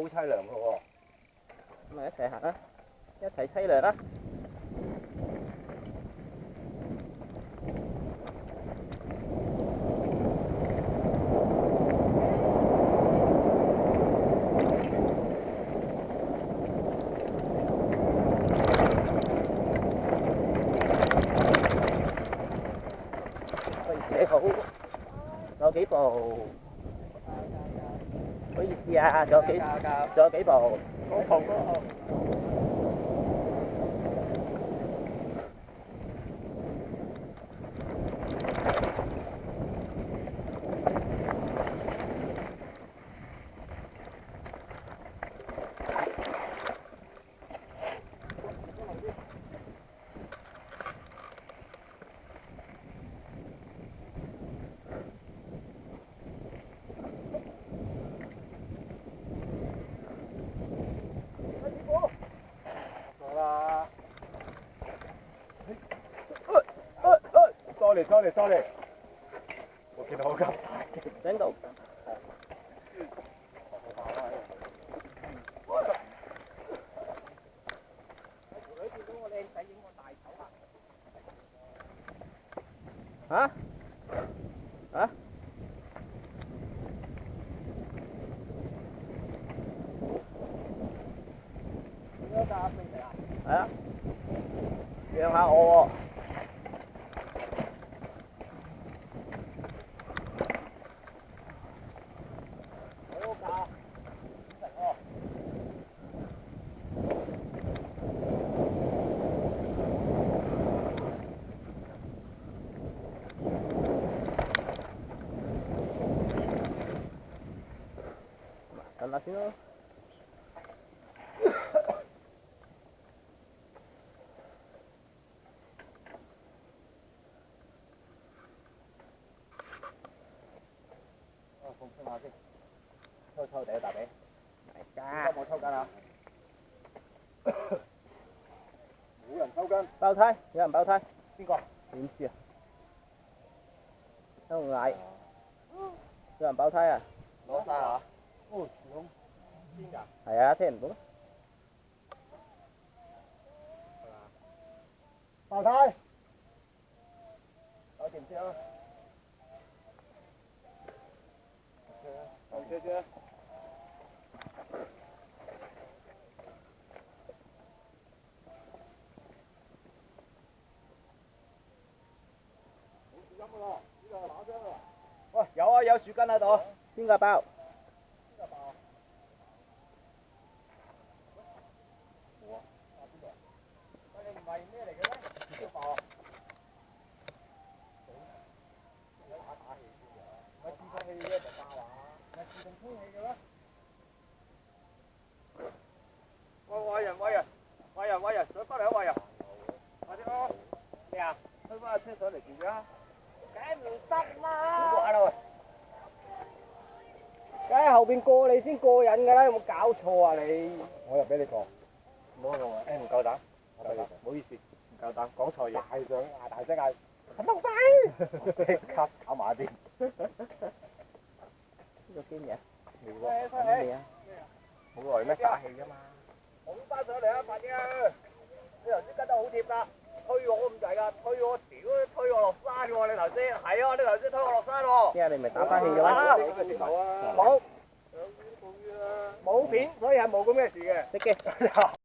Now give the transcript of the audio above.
好凄涼嘅喎。咁咪一齊行啦，一齊凄涼啦！你好，仲有幾步？唔好意思啊，仲有幾步？高步高步。sorry，我見到好急大整到。嚇？嚇？係啊，讓下我喎。等下先咯。放鬆下先，抽第一笪地。大家有冇抽筋啊？冇人抽筋。爆胎，有人爆胎。邊個？點知啊？喺度嗌。有人爆胎啊！攞晒啊！哦，邊㗎？係啊，聽唔到咩？爆胎！搞掂先啊！車車。喂，有啊，有樹根喺度。邊個爆？喂人，上翻嚟啊喂人！快啲咯！咩啊？推翻架車上嚟住㗎？梗唔得啦！唔好玩啦喂！梗係後邊過你先過癮㗎啦，有冇搞錯啊你？我又俾你過，唔好用啊！唔夠膽，唔好意思，唔夠膽，講錯嘢。大聲嗌，陳龍仔！即刻搞埋一邊。呢個堅嘢？未喎，咩啊？冇耐咩打氣㗎嘛？拱翻上嚟啊！快啲啊！你頭先跟得好貼㗎，推我咁滯㗎，推我落山喎！你頭先係啊！你頭先推我落山喎。咩啊？你咪打翻氣嘅咩？冇片，所以係冇咁嘅事嘅。識嘅。